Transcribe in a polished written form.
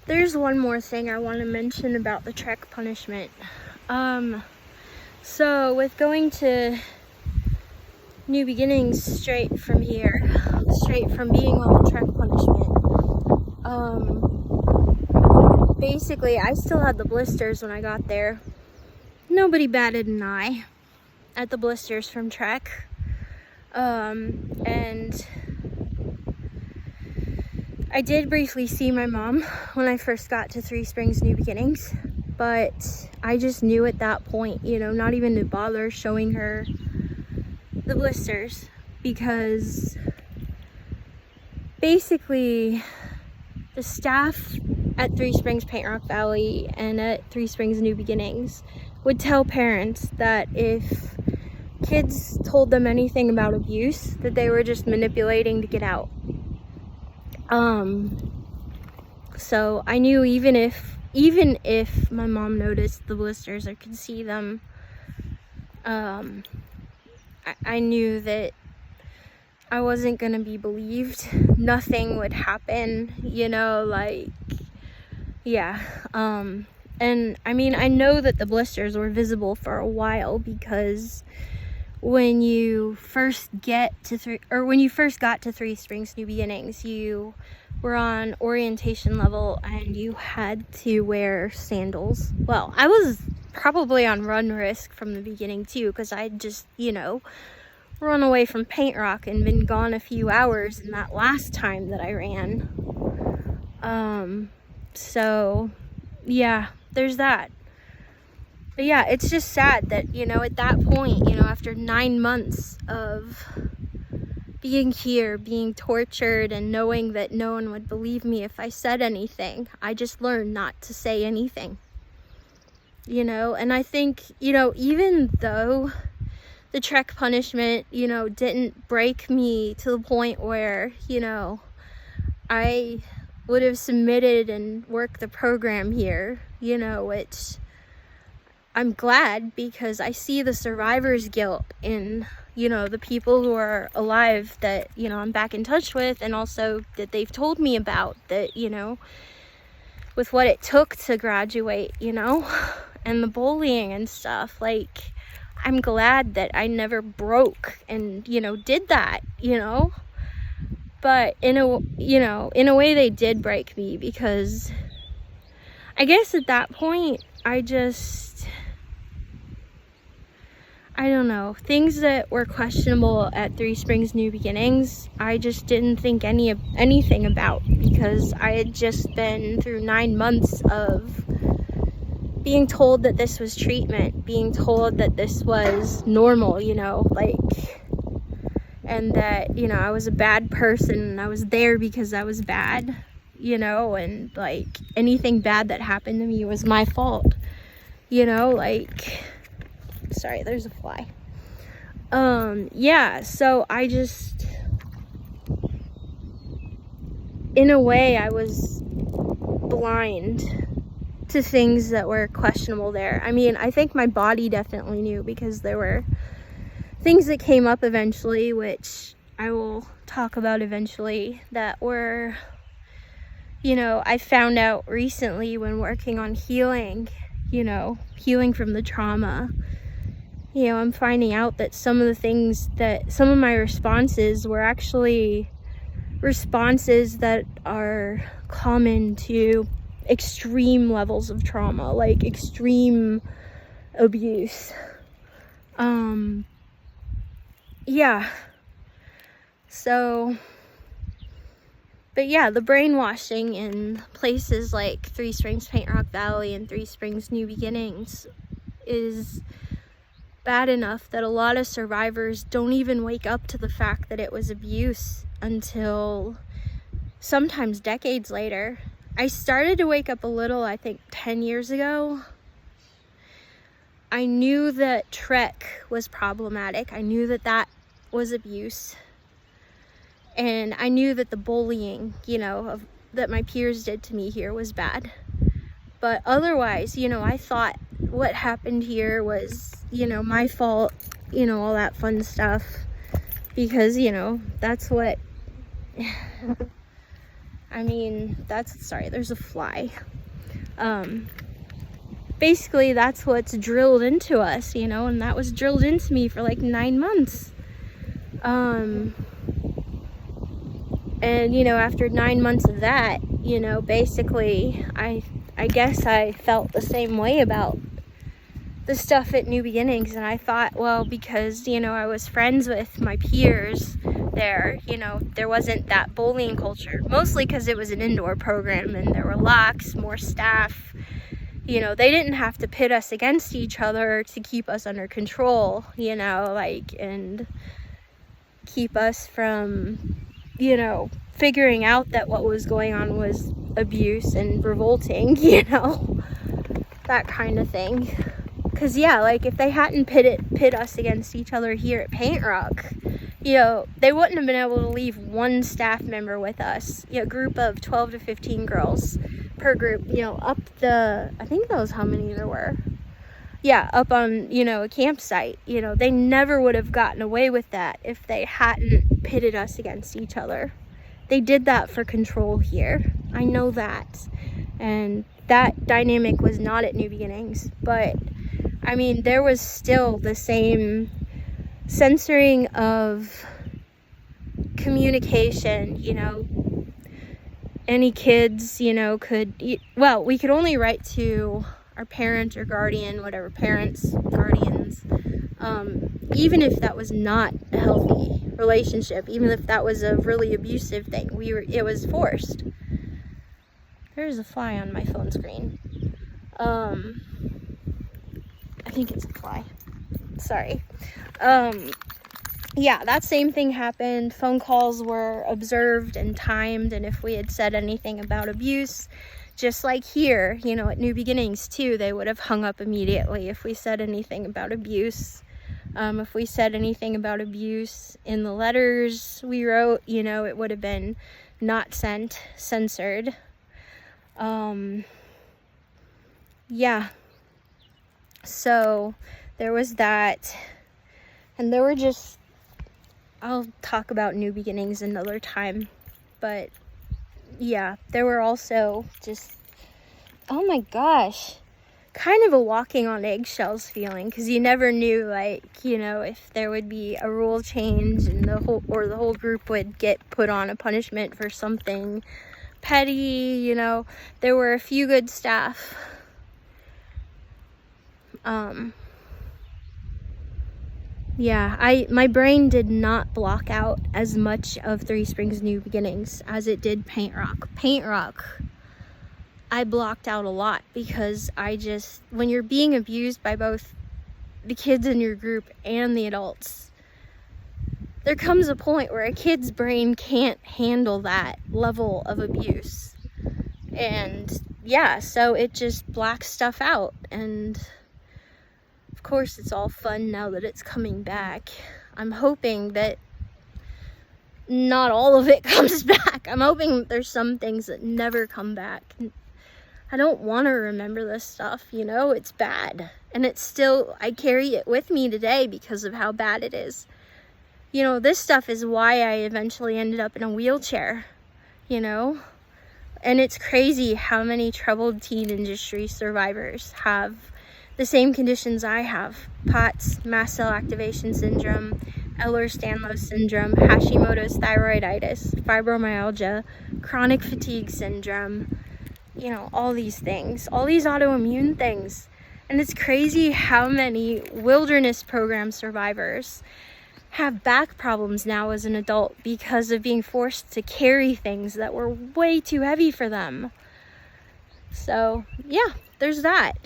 There's one more thing I want to mention about the trek punishment. So with going to New Beginnings straight from here, straight from being on the trek punishment, basically I still had the blisters when I got there. Nobody batted an eye at the blisters from trek. And I did briefly see my mom when I first got to Three Springs New Beginnings, but I just knew at that point, you know, not even to bother showing her the blisters, because basically the staff at Three Springs Paint Rock Valley and at Three Springs New Beginnings would tell parents that if kids told them anything about abuse, that they were just manipulating to get out. So I knew even if my mom noticed the blisters or could see them, I knew that I wasn't gonna be believed. Nothing would happen, you know, like, yeah. And I mean, I know that the blisters were visible for a while, because when you first got to Three Springs New Beginnings, you were on orientation level and you had to wear sandals. Well, I was probably on run risk from the beginning too, because I'd just, you know, run away from Paint Rock and been gone a few hours in that last time that I ran. So yeah, there's that. But yeah, it's just sad that, you know, at that point, you know, after 9 months of being here, being tortured, and knowing that no one would believe me if I said anything, I just learned not to say anything, you know. And I think, you know, even though the trek punishment, you know, didn't break me to the point where, you know, I would have submitted and worked the program here, you know, which I'm glad, because I see the survivor's guilt in, you know, the people who are alive that, you know, I'm back in touch with, and also that they've told me about, that, you know, with what it took to graduate, you know, and the bullying and stuff. Like, I'm glad that I never broke and, you know, did that, you know. But in a way they did break me, because I guess at that point I don't know, things that were questionable at Three Springs New Beginnings, I just didn't think anything about, because I had just been through 9 months of being told that this was treatment, being told that this was normal, you know, like, and that, you know, I was a bad person and I was there because I was bad, you know, and like anything bad that happened to me was my fault, you know, like, sorry, there's a fly. Yeah, so I just, in a way, I was blind to things that were questionable there. I mean, I think my body definitely knew, because there were things that came up eventually, which I will talk about eventually, that were, you know, I found out recently when working on healing, you know, healing from the trauma. You know, I'm finding out that some of my responses were actually responses that are common to extreme levels of trauma, like extreme abuse. Yeah. So, but yeah, the brainwashing in places like Three Springs Paint Rock Valley and Three Springs New Beginnings is bad enough that a lot of survivors don't even wake up to the fact that it was abuse until sometimes decades later. I started to wake up a little, I think 10 years ago. I knew that trek was problematic. I knew that that was abuse. And I knew that the bullying, you know, that my peers did to me here was bad. But otherwise, you know, I thought what happened here was, you know, my fault, you know, all that fun stuff. Because, you know, that's what I mean, sorry, there's a fly. Basically that's what's drilled into us, you know, and that was drilled into me for like 9 months. And, you know, after 9 months of that, you know, basically, I guess I felt the same way about the stuff at New Beginnings. And I thought, well, because, you know, I was friends with my peers there, you know, there wasn't that bullying culture. Mostly because it was an indoor program and there were locks, more staff. You know, they didn't have to pit us against each other to keep us under control, you know, like, and keep us from, you know, figuring out that what was going on was abuse and revolting, you know, that kind of thing. Because, yeah, like, if they hadn't pit us against each other here at Paint Rock, you know, they wouldn't have been able to leave one staff member with us. You know, a group of 12 to 15 girls per group, you know, up the, I think that was how many there were. Yeah, up on, you know, a campsite. You know, they never would have gotten away with that if they hadn't pitted us against each other. They did that for control here. I know that. And that dynamic was not at New Beginnings. But, I mean, there was still the same censoring of communication, you know. Any kids, you know, well, we could only write to our parent or guardian, whatever, parents, guardians, even if that was not a healthy relationship, even if that was a really abusive thing, it was forced. There's a fly on my phone screen. I think it's a fly. Sorry. Yeah, that same thing happened. Phone calls were observed and timed, and if we had said anything about abuse, just like here, you know, at New Beginnings too, they would have hung up immediately if we said anything about abuse. If we said anything about abuse in the letters we wrote, you know, it would have been not sent, censored. Yeah. So there was that, and there were just, I'll talk about New Beginnings another time, but yeah, there were also just, oh my gosh, kind of a walking on eggshells feeling, because you never knew, like, you know, if there would be a rule change and the whole group would get put on a punishment for something petty, you know. There were a few good staff. Yeah, my brain did not block out as much of Three Springs New Beginnings as it did Paint Rock. Paint Rock, I blocked out a lot because when you're being abused by both the kids in your group and the adults, there comes a point where a kid's brain can't handle that level of abuse. And yeah, so it just blacks stuff out. And of course, it's all fun now that it's coming back. I'm hoping that not all of it comes back. I'm hoping there's some things that never come back. I don't want to remember this stuff, you know, it's bad. And it's still, I carry it with me today because of how bad it is. You know, this stuff is why I eventually ended up in a wheelchair, you know. And it's crazy how many troubled teen industry survivors have the same conditions I have. POTS, mast cell activation syndrome, Ehlers-Danlos syndrome, Hashimoto's thyroiditis, fibromyalgia, chronic fatigue syndrome, you know, all these things, all these autoimmune things. And it's crazy how many wilderness program survivors have back problems now as an adult because of being forced to carry things that were way too heavy for them. So, yeah, there's that.